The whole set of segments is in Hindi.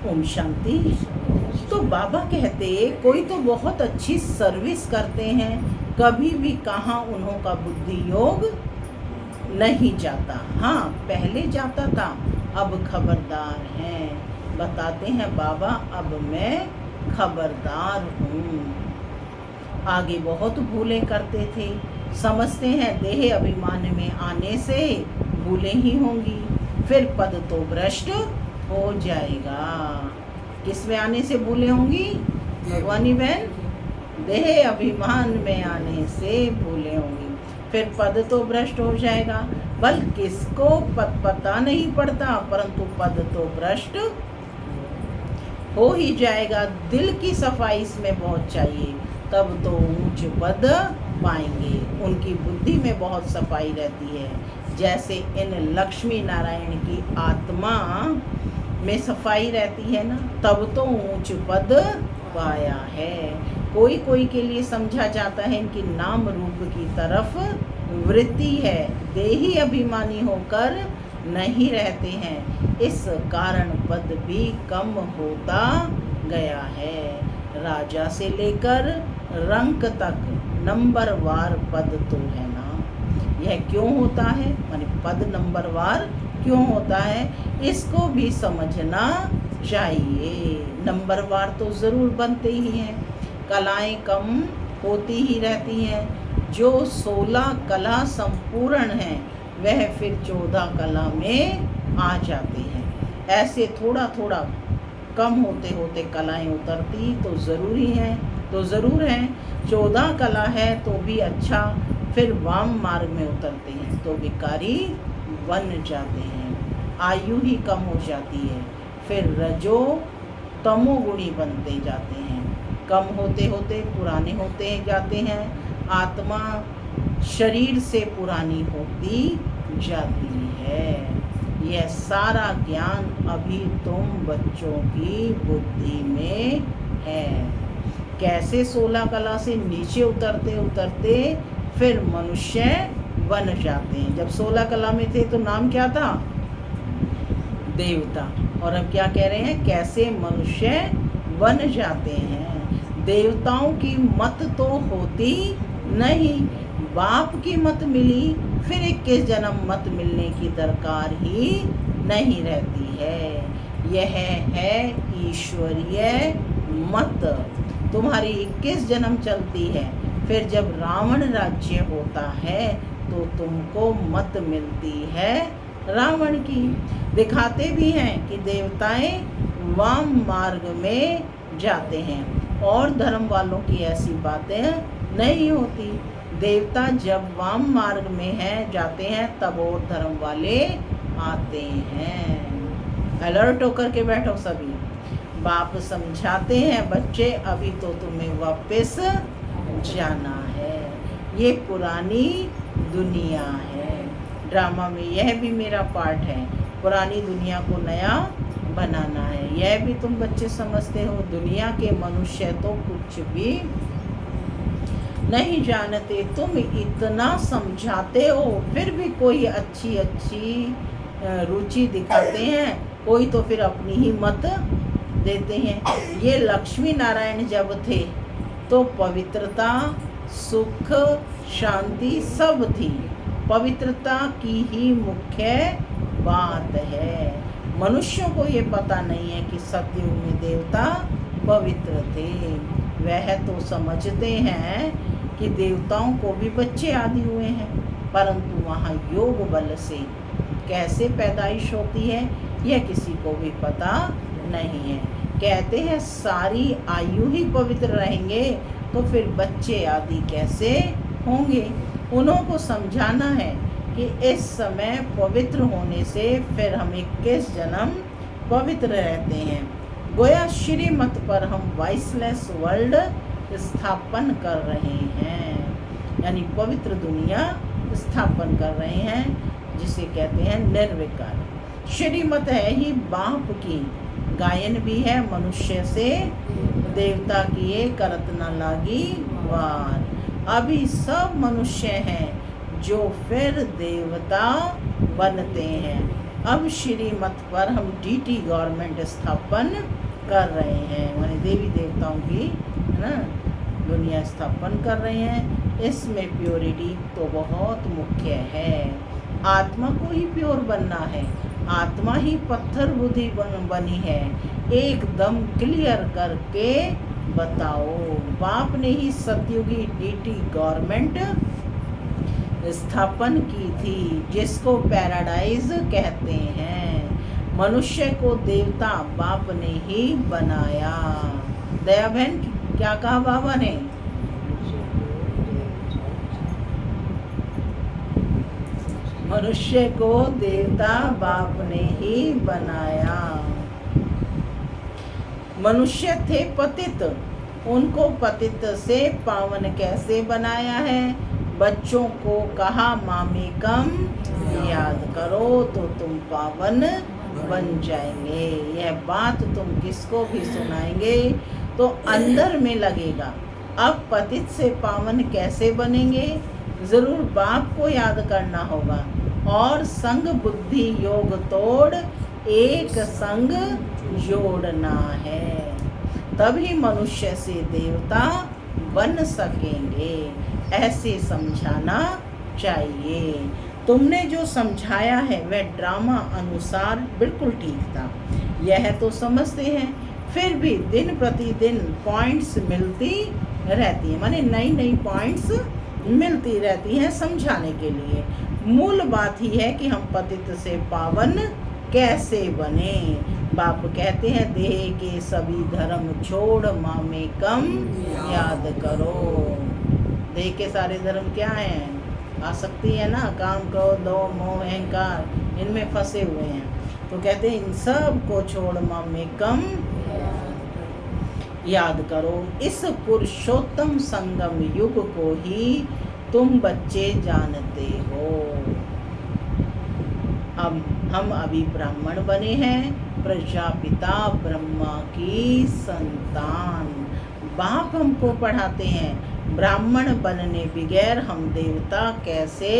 ओम शांति। तो बाबा कहते कोई तो बहुत अच्छी सर्विस करते हैं, कभी भी कहाँ उन्हों का बुद्धि योग नहीं जाता। हाँ, पहले जाता था, अब खबरदार हैं। बताते हैं बाबा, अब मैं खबरदार हूँ। आगे बहुत भूलें करते थे, समझते हैं देह अभिमान में आने से भूलें ही होंगी, फिर पद तो भ्रष्ट हो जाएगा। किस में आने से भूलें होंगी भगवानी बहन? देह अभिमान में आने से भूलें होंगी, फिर पद तो भ्रष्ट हो जाएगा। बल किसको पद पता नहीं पड़ता, परंतु पद तो भ्रष्ट हो ही जाएगा। दिल की सफाई इसमें बहुत चाहिए, तब तो ऊंच पद पाएंगे। उनकी बुद्धि में बहुत सफाई रहती है, जैसे इन लक्ष्मी नारायण की आत्मा में सफाई रहती है ना, तब तो ऊंच पद पाया है। कोई कोई के लिए समझा जाता है इनकी नाम रूप की तरफ वृत्ति है, देही अभिमानी होकर नहीं रहते हैं, इस कारण पद भी कम होता गया है। राजा से लेकर रंक तक नंबरवार पद तो है ना। यह क्यों होता है, माने पद नंबरवार क्यों होता है, इसको भी समझना चाहिए। नंबरवार तो ज़रूर बनते ही हैं, कलाएं कम होती ही रहती हैं। जो 16 कला संपूर्ण हैं वह फिर 14 कला में आ जाते हैं। ऐसे थोड़ा थोड़ा कम होते होते कलाएं उतरती तो ज़रूरी हैं, तो ज़रूर हैं। 14 कला है तो भी अच्छा, फिर वाम मार्ग में उतरते हैं तो विकारी बन जाते हैं, आयु ही कम हो जाती है, फिर रजो तमोगुणी बनते जाते हैं। कम होते होते पुराने होते जाते हैं, आत्मा शरीर से पुरानी होती जाती है। यह सारा ज्ञान अभी तुम बच्चों की बुद्धि में है। कैसे 16 कला से नीचे उतरते उतरते फिर मनुष्य बन जाते हैं। जब 16 कला में थे तो नाम क्या था? देवता। और अब क्या कह रहे हैं, कैसे मनुष्य बन जाते हैं। देवताओं की मत तो होती नहीं, बाप की मत मिली, फिर 21 जन्म मत मिलने की दरकार ही नहीं रहती है। यह है ईश्वरीय मत। तुम्हारी 21 जन्म चलती है, फिर जब रावण राज्य होता है तो तुमको मत मिलती है रावण की। दिखाते भी हैं कि देवताएं वाम मार्ग में जाते हैं, और धर्म वालों की ऐसी बातें नहीं होती। देवता जब वाम मार्ग में हैं जाते हैं, तब और धर्म वाले आते हैं। अलर्ट होकर के बैठो सभी। बाप समझाते हैं, बच्चे अभी तो तुम्हें वापस जाना है, ये पुरानी दुनिया है। ड्रामा में यह भी मेरा पार्ट है, पुरानी दुनिया को नया बनाना है। यह भी तुम बच्चे समझते हो। दुनिया के मनुष्य तो कुछ भी नहीं जानते, तुम इतना समझाते हो, फिर भी कोई अच्छी अच्छी रुचि दिखाते हैं, कोई तो फिर अपनी ही मत देते हैं। ये लक्ष्मी नारायण जब थे तो पवित्रता, सुख, शांति सब थी। पवित्रता की ही मुख्य बात है। मनुष्यों को ये पता नहीं है कि सतयुग में देवता पवित्र थे। वह तो समझते हैं कि देवताओं को भी बच्चे आदि हुए हैं, परंतु वहाँ योग बल से कैसे पैदाइश होती है यह किसी को भी पता नहीं है। कहते हैं सारी आयु ही पवित्र रहेंगे तो फिर बच्चे आदि कैसे होंगे। उन्हों को समझाना है कि इस समय पवित्र होने से फिर हम 21 जन्म पवित्र रहते हैं। गोया श्रीमत पर हम वाइसलेस वर्ल्ड स्थापन कर रहे हैं, यानी पवित्र दुनिया स्थापन कर रहे हैं, जिसे कहते हैं निर्विकार। श्रीमत है ही बाप की, गायन भी है मनुष्य से देवता किए करत न लागी वार। अभी सब मनुष्य हैं जो फिर देवता बनते हैं। अब श्रीमत पर हम डीटी गवर्नमेंट स्थापन कर रहे हैं, माने देवी देवताओं की, है ना, दुनिया स्थापन कर रहे हैं। इसमें प्योरिटी तो बहुत मुख्य है। आत्मा को ही प्योर बनना है, आत्मा ही पत्थर बुद्धि बनी है। एकदम क्लियर करके बताओ। बाप ने ही सतयुगी डीटी गवर्नमेंट स्थापन की थी, जिसको पैराडाइज कहते हैं। मनुष्य को देवता बाप ने ही बनाया। दया बहन क्या कहा बाबा ने? मनुष्य को देवता बाप ने ही बनाया। मनुष्य थे पतित, उनको पतित से पावन कैसे बनाया है? बच्चों को कहा मामेकम याद करो तो तुम पावन बन जाएंगे। यह बात तुम किसको भी सुनाएंगे तो अंदर में लगेगा। अब पतित से पावन कैसे बनेंगे? जरूर बाप को याद करना होगा और संग बुद्धि योग तोड़ एक संग जोड़ना है, तभी मनुष्य से देवता बन सकेंगे। ऐसे समझाना चाहिए। तुमने जो समझाया है वह ड्रामा अनुसार बिल्कुल ठीक था, यह तो समझते हैं। फिर भी दिन प्रतिदिन पॉइंट्स मिलती रहती है, माने नई नई पॉइंट्स मिलती रहती हैं समझाने के लिए। मूल बात ही है कि हम पतित से पावन कैसे बने। बाप कहते हैं देह के सभी धर्म छोड़ मामेकम याद करो। देह के सारे धर्म क्या हैं? आसक्ति है ना, काम क्रोध लोभ मोह अहंकार, इनमें फंसे हुए हैं। तो कहते हैं इन सब को छोड़ मामेकम याद करो। इस पुरुषोत्तम संगम युग को ही तुम बच्चे जानते हो। अब हम अभी ब्राह्मण बने हैं, प्रजापिता ब्रह्मा की संतान। बाप हमको पढ़ाते हैं ब्राह्मण बनने बगैर हम देवता कैसे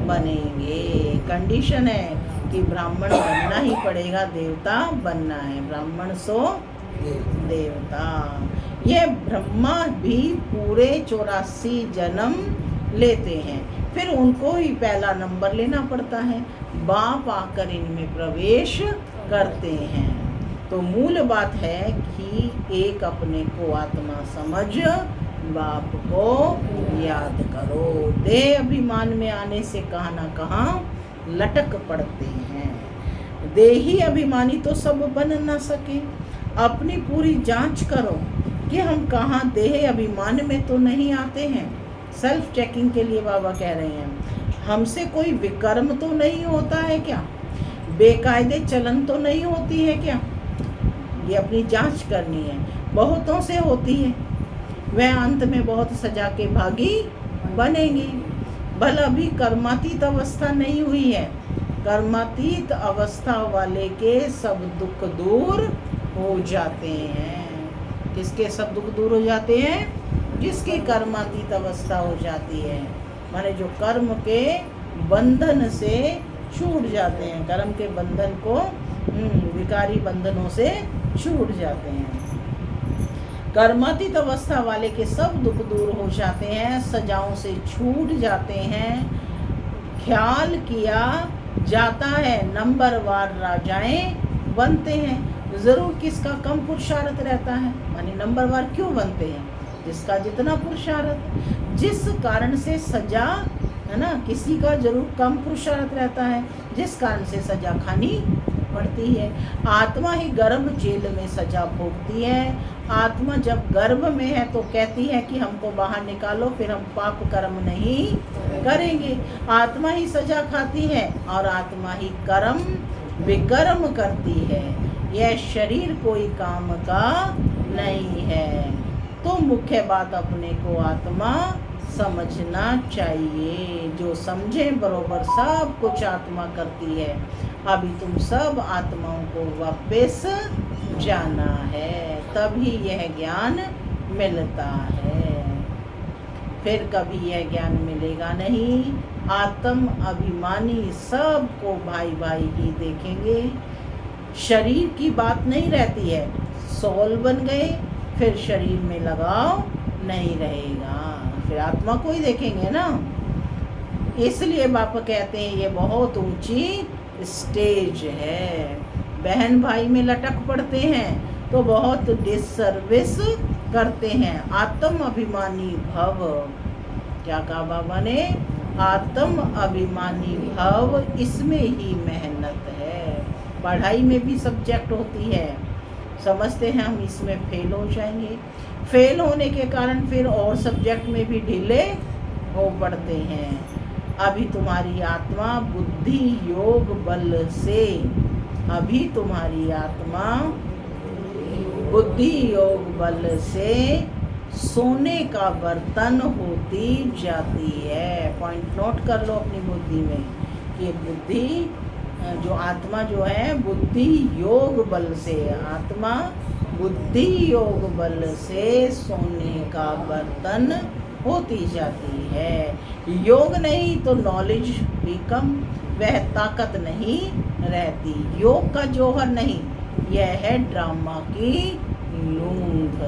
बनेंगे। कंडीशन है कि ब्राह्मण बनना ही पड़ेगा, देवता बनना है। ब्राह्मण सो देवता। ये ब्रह्मा भी पूरे 84 जन्म लेते हैं, फिर उनको ही पहला नंबर लेना पड़ता है। बाप आकर इनमें प्रवेश करते हैं। तो मूल बात है कि एक अपने को आत्मा समझ बाप को याद करो। देह अभिमान में आने से कहाँ ना कहाँ लटक पड़ते हैं। देही अभिमानी तो सब बन ना सके। अपनी पूरी जांच करो कि हम कहाँ देह अभिमान में तो नहीं आते हैं। सेल्फ चेकिंग के लिए बाबा कह रहे हैं हमसे कोई विकर्म तो नहीं होता है क्या? बेकायदे चलन तो नहीं होती है क्या? ये अपनी जांच करनी है। बहुतों से होती है, वह अंत में बहुत सजा के भागी बनेंगे। भला अभी कर्मातीत अवस्था नहीं हुई है। कर्मातीत अवस्था वाले के सब दुख दूर हो जाते हैं। किसके सब दुख दूर हो जाते हैं? जिसकी कर्मातीत अवस्था हो जाती है, माने जो कर्म के बंधन से छूट जाते हैं, कर्म के बंधन को विकारी बंधनों से छूट जाते हैं। कर्मातीत अवस्था वाले के सब दुख दूर हो जाते हैं, सजाओं से छूट जाते हैं। ख्याल किया जाता है नंबरवार राजाएं बनते हैं। जरूर किसका कम पुरुषार्थ रहता है, माने नंबरवार क्यों बनते हैं? जिसका जितना पुरुषार्थ, जिस कारण से सजा है ना, किसी का जरूर कम पुरुषार्थ रहता है, जिस कारण से सजा खानी पड़ती है। आत्मा ही गर्भ जेल में सजा भोगती है। आत्मा जब गर्भ में है तो कहती है कि हमको बाहर निकालो, फिर हम पाप कर्म नहीं करेंगे। आत्मा ही सजा खाती है और आत्मा ही कर्म विकर्म करती है। यह शरीर कोई काम का नहीं है। तो मुख्य बात अपने को आत्मा समझना चाहिए। जो समझे बरोबर सब कुछ आत्मा करती है। अभी तुम सब आत्माओं को वापस जाना है, तभी यह ज्ञान मिलता है। फिर कभी यह ज्ञान मिलेगा नहीं। आत्म अभिमानी सबको भाई भाई ही देखेंगे। शरीर की बात नहीं रहती है, सोल बन गए फिर शरीर में लगाव नहीं रहेगा, फिर आत्मा को ही देखेंगे ना। इसलिए बापा कहते हैं ये बहुत ऊंची स्टेज है। बहन भाई में लटक पड़ते हैं तो बहुत डिसर्विस करते हैं। आत्म अभिमानी भव, क्या कहा बाबा ने? आत्म अभिमानी भव, इसमें ही मेहनत है। पढ़ाई में भी सब्जेक्ट होती है, समझते हैं हम इसमें फेल हो जाएंगे, फेल होने के कारण फिर और सब्जेक्ट में भी ढीले हो पड़ते हैं। अभी तुम्हारी आत्मा बुद्धि योग बल से, अभी तुम्हारी आत्मा बुद्धि योग बल से सोने का बर्तन होती जाती है। पॉइंट नोट कर लो अपनी बुद्धि में कि बुद्धि जो आत्मा जो है बुद्धि योग बल से, आत्मा बुद्धि योग बल से सोने का बर्तन होती जाती है। योग नहीं तो नॉलेज भी कम, वह ताकत नहीं रहती। योग का जौहर नहीं, यह है ड्रामा की लूंध।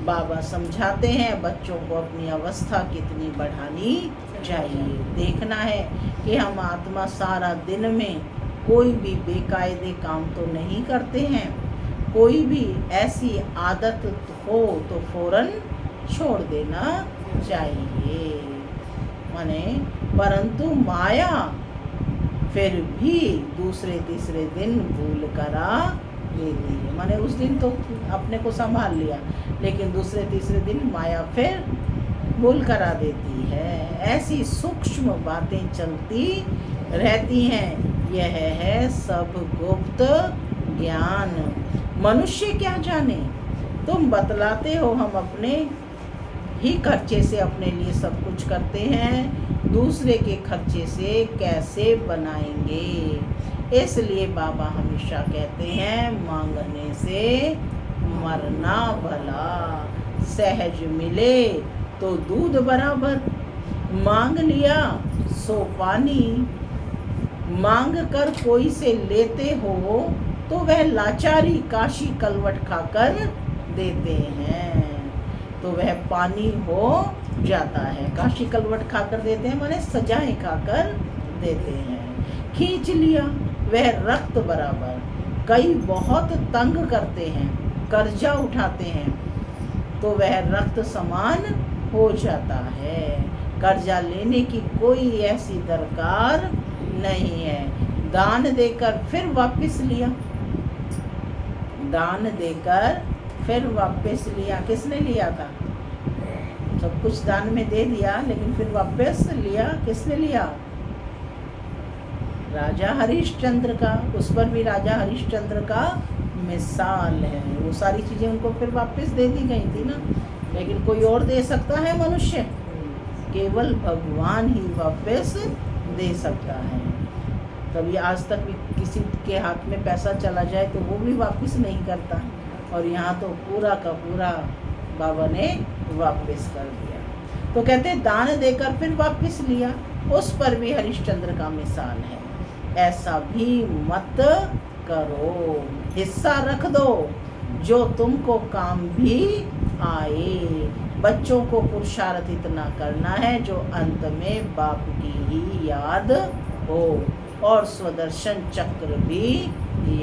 बाबा समझाते हैं बच्चों को अपनी अवस्था कितनी बढ़ानी चाहिए। देखना है कि हम आत्मा सारा दिन में कोई भी बेकायदे काम तो नहीं करते हैं, कोई भी ऐसी आदत हो तो फौरन छोड़ देना चाहिए। माने परंतु माया फिर भी दूसरे तीसरे दिन भूल करा देती है। माने उस दिन तो अपने को संभाल लिया, लेकिन दूसरे तीसरे दिन माया फिर भूल करा देती है। ऐसी सूक्ष्म बातें चलती रहती हैं। यह है सब गुप्त ज्ञान। मनुष्य क्या जाने, तुम बतलाते हो हम अपने ही खर्चे से अपने लिए सब कुछ करते हैं, दूसरे के खर्चे से कैसे बनाएंगे। इसलिए बाबा हमेशा कहते हैं मांगने से मरना भला, सहज मिले तो दूध बराबर, मांग लिया सो पानी। मांग कर कोई से लेते हो तो वह लाचारी काशी कलवट खाकर देते हैं, तो वह पानी हो जाता है। काशी कलवट खाकर देते हैं माने सजाएं खाकर देते हैं। खींच लिया वह रक्त बराबर। कई बहुत तंग करते हैं, कर्जा उठाते हैं तो वह रक्त समान हो जाता है। कर्जा लेने की कोई ऐसी दरकार नहीं है। दान देकर फिर वापस लिया, दान देकर फिर वापस लिया। किसने लिया था? सब कुछ दान में दे दिया, लेकिन फिर वापस लिया किसने लिया? राजा हरिश्चंद्र का। उस पर भी राजा हरिश्चंद्र का मिसाल है। वो सारी चीजें उनको फिर वापस दे दी गई थी ना, लेकिन कोई और दे सकता है मनुष्य? केवल भगवान ही वापस दे सकता है। कभी आज तक भी किसी के हाथ में पैसा चला जाए तो वो भी वापस नहीं करता, और यहाँ तो पूरा का पूरा बाबा ने वापस कर दिया। तो कहते दान देकर फिर वापस लिया, उस पर भी हरिश्चंद्र का मिसाल है। ऐसा भी मत करो, हिस्सा रख दो जो तुमको काम भी आए। बच्चों को पुरुषार्थ इतना करना है जो अंत में बाप की ही याद हो, और स्वदर्शन चक्र भी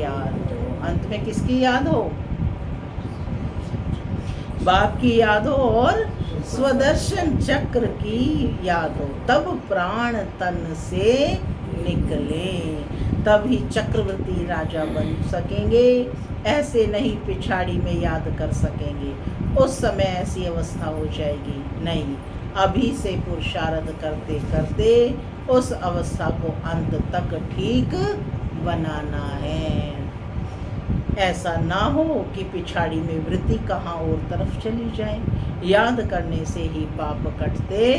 याद हो। अंत में किसकी याद हो? बाप की याद हो और स्वदर्शन चक्र की याद हो, तब प्राण तन से निकले, तभी चक्रवर्ती राजा बन सकेंगे। ऐसे नहीं पिछाड़ी में याद कर सकेंगे, उस समय ऐसी अवस्था हो जाएगी। नहीं, अभी से पुरुषार्थ करते करते उस अवस्था को अंत तक ठीक बनाना है। ऐसा ना हो कि पिछाड़ी में वृत्ति कहाँ और तरफ चली जाए। याद करने से ही पाप कटते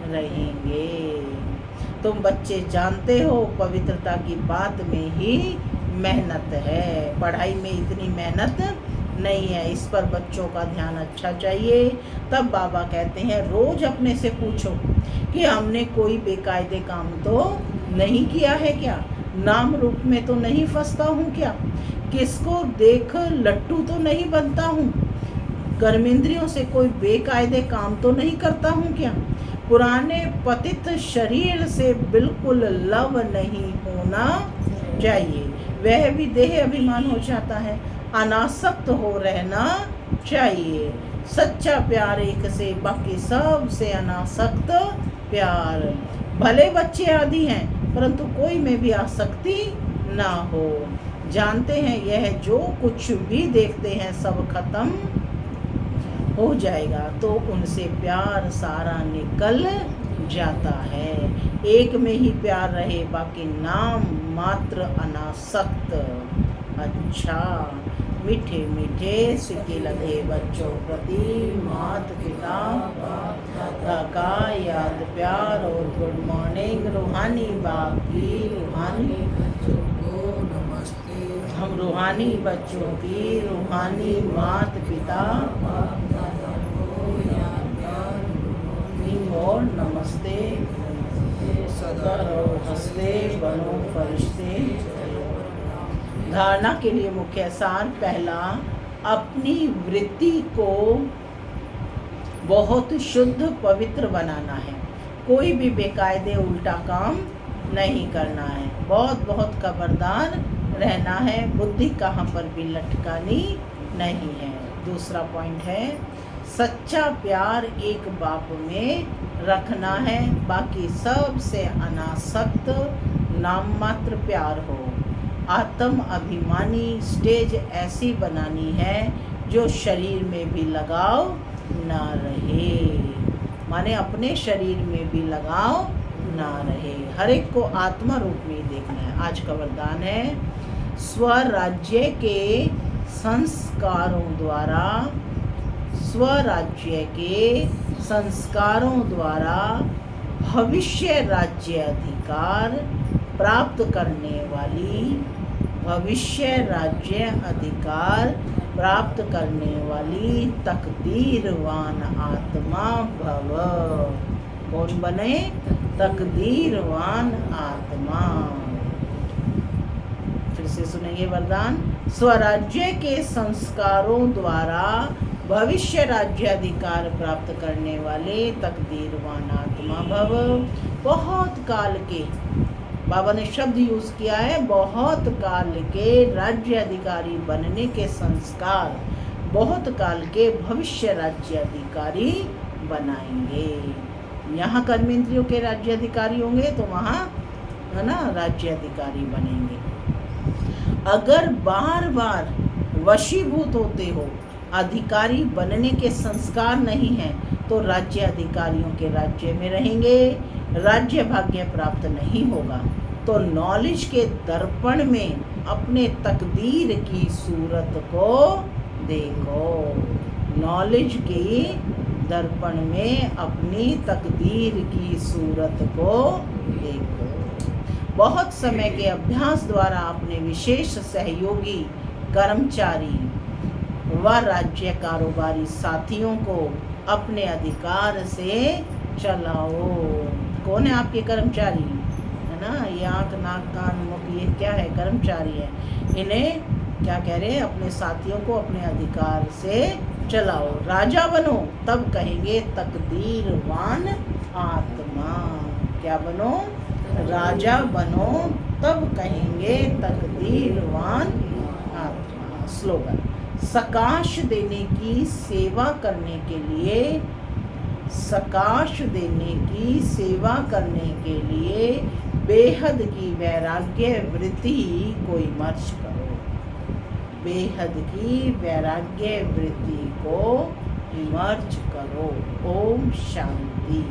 रहेंगे। तुम बच्चे जानते हो पवित्रता की बात में ही मेहनत है, पढ़ाई में इतनी मेहनत नहीं है। इस पर बच्चों का ध्यान अच्छा चाहिए। तब बाबा कहते हैं रोज अपने से पूछो कि हमने कोई बेकायदे काम तो नहीं किया है क्या, नाम रूप में तो नहीं फंसता हूँ क्या, किसको देख लट्टू तो नहीं बनता हूँ, कर्मेंद्रियों से कोई बेकायदे काम तो नहीं करता हूँ क्या, पुराने पतित शरीर से बिल्कुल लव नहीं होना चाहिए, वह भी देह अभिमान हो जाता है, अनासक्त हो रहना चाहिए, सच्चा प्यार एक से, बाकी सब से अनासक्त प्यार, भले बच्चे आदि हैं परंतु कोई में भी आसक्ति ना हो, जानते हैं यह जो कुछ भी देखते हैं सब खत्म हो जाएगा, तो उनसे प्यार सारा निकल जाता है, एक में ही प्यार रहे, बाकी नाम मात्र अनासक्त। अच्छा, मीठे मीठे सिक्के लगे बच्चों प्रति माता पिता का याद प्यार और गुड मॉर्निंग रूहानी बाप की रूहानी हम रूहानी बच्चों की रूहानी माता पिता और नमस्ते, सदा रहो हंसते बनो फरिश्ते। धारणा के लिए मुख्य सार, पहला, अपनी वृत्ति को बहुत शुद्ध पवित्र बनाना है, कोई भी बेकायदे उल्टा काम नहीं करना है, बहुत बहुत खबरदार रहना है, बुद्धि कहाँ पर भी लटकानी नहीं है। दूसरा पॉइंट है, सच्चा प्यार एक बाप में रखना है, बाकी सब से अनासक्त नाम मात्र प्यार हो, आत्म अभिमानी स्टेज ऐसी बनानी है जो शरीर में भी लगाव ना रहे, माने अपने शरीर में भी लगाव ना रहे, हर एक को आत्मा रूप में ही देखना है। आज का वरदान है, स्वराज्य के संस्कारों द्वारा, स्वराज्य के संस्कारों द्वारा भविष्य राज्य अधिकार प्राप्त करने वाली, भविष्य राज्य अधिकार प्राप्त करने वाली तकदीरवान आत्मा भव। कौन बने? तकदीरवान आत्मा। फिर से सुनेंगे वरदान, स्वराज्य के संस्कारों द्वारा भविष्य राज्य अधिकार प्राप्त करने वाले तकदीरवान आत्मा भव। बहुत काल के, बाबा ने शब्द यूज किया है, बहुत काल के राज्य अधिकारी बनने के संस्कार, बहुत काल के भविष्य राज्य अधिकारी बनाएंगे। यहाँ कर्मेंद्रियों के राज्य अधिकारी होंगे तो वहाँ है ना राज्य अधिकारी बनेंगे। अगर बार बार वशीभूत होते हो, अधिकारी बनने के संस्कार नहीं हैं, तो राज्य अधिकारियों के राज्य में रहेंगे, राज्य भाग्य प्राप्त नहीं होगा। तो नॉलेज के दर्पण में अपने तकदीर की सूरत को देखो, नॉलेज की दर्पण में अपनी तकदीर की सूरत को देखो। बहुत समय के अभ्यास द्वारा अपने विशेष सहयोगी कर्मचारी व राज्य कारोबारी साथियों को अपने अधिकार से चलाओ। कौन है आपके कर्मचारी? है ना, ये आँख नाक कान मुख, ये क्या है? कर्मचारी है। इन्हें क्या कह रहे हैं? अपने साथियों को अपने अधिकार से चलाओ। राजा बनो तब कहेंगे तकदीरवान आत्मा। क्या बनो? राजा बनो तब कहेंगे तकदीरवान आत्मा। स्लोगन, सकाश देने की सेवा करने के लिए, सकाश देने की सेवा करने के लिए बेहद की वैराग्य वृत्ति को इमर्ज करो, बेहद की वैराग्य वृत्ति को इमर्ज करो। ओम शांति।